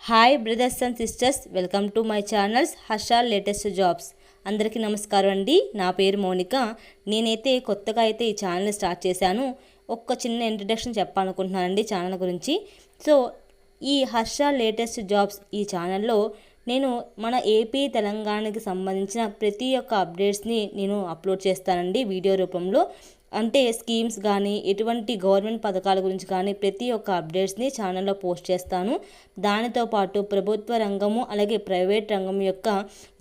Hi brothers and sisters, welcome to my channels Harsha latest jobs. అందరికీ నమస్కారం అండి. నా పేరు మౌనిక. నేనైతే కొత్తగా ఈ ఛానల్ స్టార్ట్ చేశాను. ఒక్క చిన్న ఇంట్రడక్షన్ చెప్పాలనుకుంటున్నానండి ఛానల్ గురించి. సో ఈ హర్ష లేటెస్ట్ జాబ్స్ ఈ ఛానల్లో నేను మన ఏపీ తెలంగాణకి సంబంధించిన ప్రతి ఒక్క అప్డేట్స్ని నేను అప్లోడ్ చేస్తానండి వీడియో రూపంలో. అంటే స్కీమ్స్ కానీ ఎటువంటి గవర్నమెంట్ పథకాల గురించి కానీ ప్రతి ఒక్క అప్డేట్స్ని ఛానల్లో పోస్ట్ చేస్తాను. దానితో పాటు ప్రభుత్వ రంగము అలాగే ప్రైవేట్ రంగం యొక్క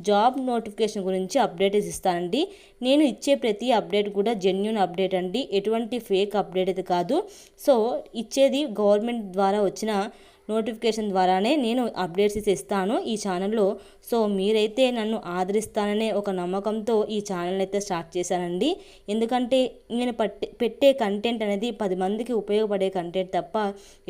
జాబ్ నోటిఫికేషన్ గురించి అప్డేట్స్ ఇస్తానండి. నేను ఇచ్చే ప్రతి అప్డేట్ కూడా జెన్యూన్ అప్డేట్ అండి, ఎటువంటి ఫేక్ అప్డేట్ అయితే కాదు. సో ఇచ్చేది గవర్నమెంట్ ద్వారా వచ్చిన నోటిఫికేషన్ ద్వారానే నేను అప్డేట్స్ ఇస్తాను ఈ ఛానల్లో. సో మీరైతే నన్ను ఆదరిస్తాననే ఒక నమ్మకంతో ఈ ఛానల్ అయితే స్టార్ట్ చేశానండి. ఎందుకంటే నేను పెట్టే కంటెంట్ అనేది 10 మందికి ఉపయోగపడే కంటెంట్ తప్ప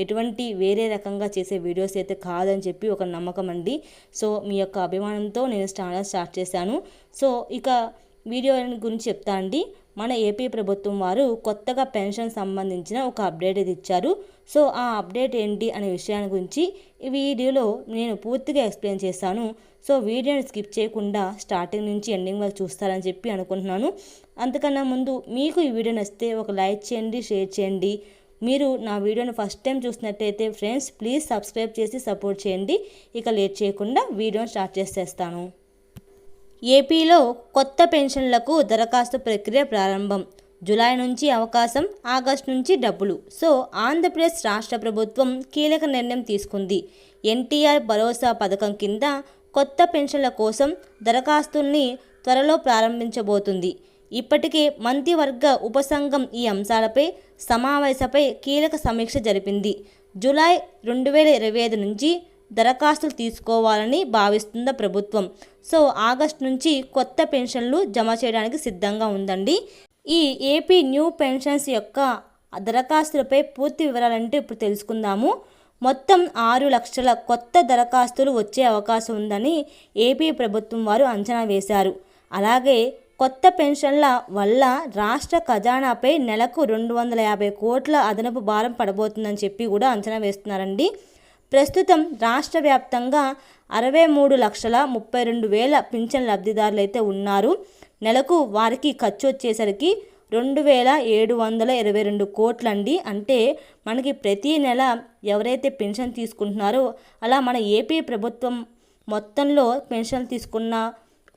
ఎటువంటి వేరే రకంగా చేసే వీడియోస్ అయితే కాదని చెప్పి ఒక నమ్మకం అండి. సో మీ యొక్క అభిమానంతో నేను ఛానల్ స్టార్ట్ చేశాను. సో ఇక వీడియో గురించి చెప్తా అండి. మన ఏపీ ప్రభుత్వం వారు కొత్తగా పెన్షన్ సంబంధించిన ఒక అప్డేట్ ఇది ఇచ్చారు. సో ఆ అప్డేట్ ఏంటి అనే విషయాన్ని గురించి ఈ వీడియోలో నేను పూర్తిగా ఎక్స్ప్లెయిన్ చేస్తాను. సో వీడియోని స్కిప్ చేయకుండా స్టార్టింగ్ నుంచి ఎండింగ్ వరకు చూస్తారని చెప్పి అనుకుంటున్నాను. అంతకన్నా ముందు మీకు ఈ వీడియో నచ్చితే ఒక లైక్ చేయండి, షేర్ చేయండి. మీరు నా వీడియోని ఫస్ట్ టైం చూసినట్టయితే ఫ్రెండ్స్ ప్లీజ్ సబ్స్క్రైబ్ చేసి సపోర్ట్ చేయండి. ఇక లేట్ చేయకుండా వీడియోని స్టార్ట్ చేసేస్తాను. ఏపీలో కొత్త పెన్షన్లకు దరఖాస్తు ప్రక్రియ ప్రారంభం. జూలై నుంచి అవకాశం, ఆగస్టు నుంచి డబ్బులు. సో ఆంధ్రప్రదేశ్ రాష్ట్ర ప్రభుత్వం కీలక నిర్ణయం తీసుకుంది. ఎన్టీఆర్ భరోసా పథకం కింద కొత్త పెన్షన్ల కోసం దరఖాస్తుల్ని త్వరలో ప్రారంభించబోతుంది. ఇప్పటికే మంత్రివర్గ ఉపసంఘం ఈ అంశాలపై సమావేశపై కీలక సమీక్ష జరిపింది. జూలై 2025 నుంచి దరఖాస్తులు తీసుకోవాలని భావిస్తున్న ప్రభుత్వం సో ఆగస్టు నుంచి కొత్త పెన్షన్లు జమ చేయడానికి సిద్ధంగా ఉందండి. ఈ ఏపీ న్యూ పెన్షన్స్ యొక్క దరఖాస్తులపై పూర్తి వివరాలంటే ఇప్పుడు తెలుసుకుందాము. మొత్తం 6 లక్షల కొత్త దరఖాస్తులు వచ్చే అవకాశం ఉందని ఏపీ ప్రభుత్వం వారు అంచనా వేశారు. అలాగే కొత్త పెన్షన్ల వల్ల రాష్ట్ర ఖజానాపై నెలకు 250 కోట్ల అదనపు భారం పడబోతుందని చెప్పి కూడా అంచనా వేస్తున్నారండి. ప్రస్తుతం రాష్ట్ర వ్యాప్తంగా 63,32,000 పింఛన్ లబ్ధిదారులు అయితే ఉన్నారు. నెలకు వారికి ఖర్చు వచ్చేసరికి 2,722 కోట్లండి. అంటే మనకి ప్రతి నెల ఎవరైతే పెన్షన్ తీసుకుంటున్నారో అలా మన ఏపీ ప్రభుత్వం మొత్తంలో పెన్షన్ తీసుకున్న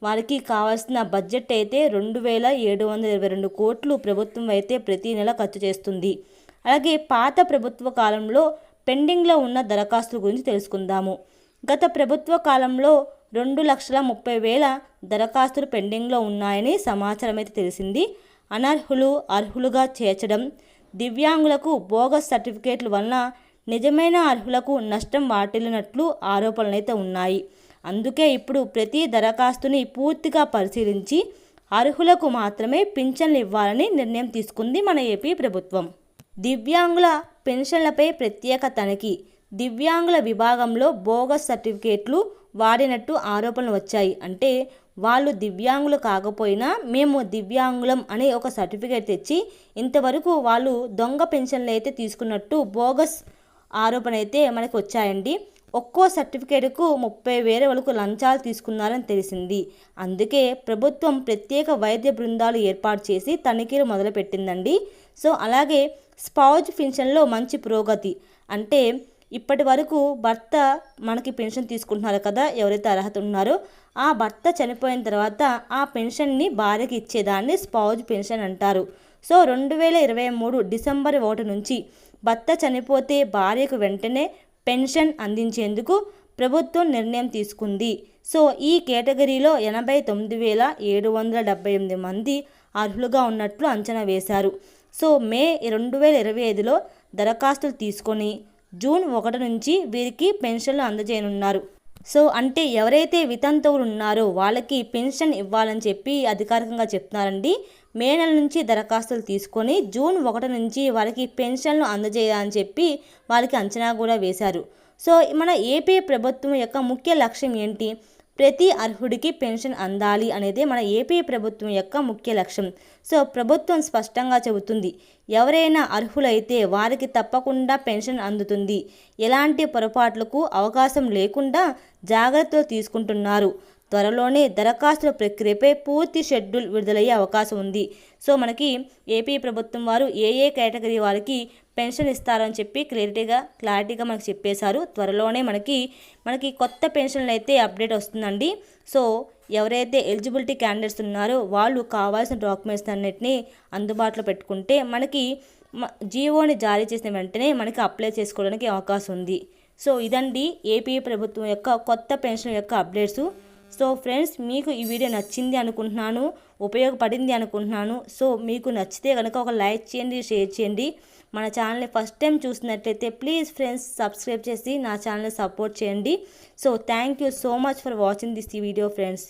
వారికి కావాల్సిన బడ్జెట్ అయితే 2,722 కోట్లు ప్రభుత్వం అయితే ప్రతి నెల ఖర్చు చేస్తుంది. అలాగే పాత ప్రభుత్వ కాలంలో పెండింగ్లో ఉన్న దరఖాస్తుల గురించి తెలుసుకుందాము. గత ప్రభుత్వ కాలంలో 2,30,000 దరఖాస్తులు పెండింగ్లో ఉన్నాయని సమాచారం అయితే తెలిసింది. అనర్హులు అర్హులుగా చేర్చడం, దివ్యాంగులకు బోగస్ సర్టిఫికేట్ల వలన నిజమైన అర్హులకు నష్టం వాటిల్లినట్లు ఆరోపణలు అయితే ఉన్నాయి. అందుకే ఇప్పుడు ప్రతి దరఖాస్తుని పూర్తిగా పరిశీలించి అర్హులకు మాత్రమే పింఛన్లు ఇవ్వాలని నిర్ణయం తీసుకుంది మన ఏపీ ప్రభుత్వం. దివ్యాంగుల పెన్షన్లపై ప్రత్యేక తనిఖీ. దివ్యాంగుల విభాగంలో బోగస్ సర్టిఫికేట్లు వాడినట్టు ఆరోపణలు వచ్చాయి. అంటే వాళ్ళు దివ్యాంగులు కాకపోయినా మేము దివ్యాంగులం అనే ఒక సర్టిఫికేట్ తెచ్చి ఇంతవరకు వాళ్ళు దొంగ పెన్షన్లు అయితే తీసుకున్నట్టు బోగస్ ఆరోపణ అయితే మనకు వచ్చాయండి. ఒక్కో సర్టిఫికేట్కు 30,000 వరకు లంచాలు తీసుకున్నారని తెలిసింది. అందుకే ప్రభుత్వం ప్రత్యేక వైద్య బృందాలు ఏర్పాటు చేసి తనిఖీలు మొదలుపెట్టిందండి. సో అలాగే స్పౌజ్ పెన్షన్లో మంచి పురోగతి. అంటే ఇప్పటి వరకు భర్త మనకి పెన్షన్ తీసుకుంటున్నారు కదా, ఎవరైతే అర్హత ఉన్నారో ఆ భర్త చనిపోయిన తర్వాత ఆ పెన్షన్ని భార్యకి ఇచ్చేదాన్ని స్పౌజ్ పెన్షన్ అంటారు. సో 2023 డిసెంబర్ 1 నుంచి భర్త చనిపోతే భార్యకు వెంటనే పెన్షన్ అందించేందుకు ప్రభుత్వం నిర్ణయం తీసుకుంది. సో ఈ కేటగిరీలో 89,778 మంది అర్హులుగా ఉన్నట్లు అంచనా వేశారు. సో మే 2025లో దరఖాస్తులు తీసుకొని జూన్ 1 నుంచి వీరికి పెన్షన్లు అందజేయనున్నారు. సో అంటే ఎవరైతే వితంతువులు ఉన్నారో వాళ్ళకి పెన్షన్ ఇవ్వాలని చెప్పి అధికారికంగా చెప్తున్నారండి. మే నెల నుంచి దరఖాస్తులు తీసుకొని జూన్ 1 నుంచి వారికి పెన్షన్లు అందజేయాలని చెప్పి వాళ్ళకి అంచనా కూడా వేశారు. సో మన ఏపీ ప్రభుత్వం యొక్క ముఖ్య లక్ష్యం ఏంటి? ప్రతి అర్హుడికి పెన్షన్ అందాలి అనేది మన ఏపీ ప్రభుత్వం యొక్క ముఖ్య లక్ష్యం. సో ప్రభుత్వం స్పష్టంగా చెబుతుంది, ఎవరైనా అర్హులైతే వారికి తప్పకుండా పెన్షన్ అందుతుంది. ఎలాంటి పొరపాట్లకు అవకాశం లేకుండా జాగ్రత్తలు తీసుకుంటున్నారు. త్వరలోనే దరఖాస్తుల ప్రక్రియపై పూర్తి షెడ్యూల్ విడుదలయ్యే అవకాశం ఉంది. సో మనకి ఏపీ ప్రభుత్వం వారు ఏ కేటగిరీ వారికి పెన్షన్ ఇస్తారని చెప్పి క్లారిటీగా మనకు చెప్పేశారు. త్వరలోనే మనకి కొత్త పెన్షన్లు అయితే అప్డేట్ వస్తుందండి. సో ఎవరైతే ఎలిజిబిలిటీ క్యాండిడేట్స్ ఉన్నారో వాళ్ళు కావాల్సిన డాక్యుమెంట్స్ అన్నిటినీ అందుబాటులో పెట్టుకుంటే మనకి జీవోని జారీ చేసిన వెంటనే మనకి అప్లై చేసుకోవడానికి అవకాశం ఉంది. సో ఇదండి ఏపీ ప్రభుత్వం యొక్క కొత్త పెన్షన్ యొక్క అప్డేట్స్. సో ఫ్రెండ్స్, మీకు ఈ వీడియో నచ్చింది అనుకుంటున్నాను, ఉపయోగపడింది అనుకుంటున్నాను. సో మీకు నచ్చితే కనుక ఒక లైక్ చేయండి, షేర్ చేయండి. మన ఛానల్ని ఫస్ట్ టైం చూసినట్లయితే ప్లీజ్ ఫ్రెండ్స్ సబ్స్క్రైబ్ చేసి నా ఛానల్ని సపోర్ట్ చేయండి. So thank you so much for watching this video friends.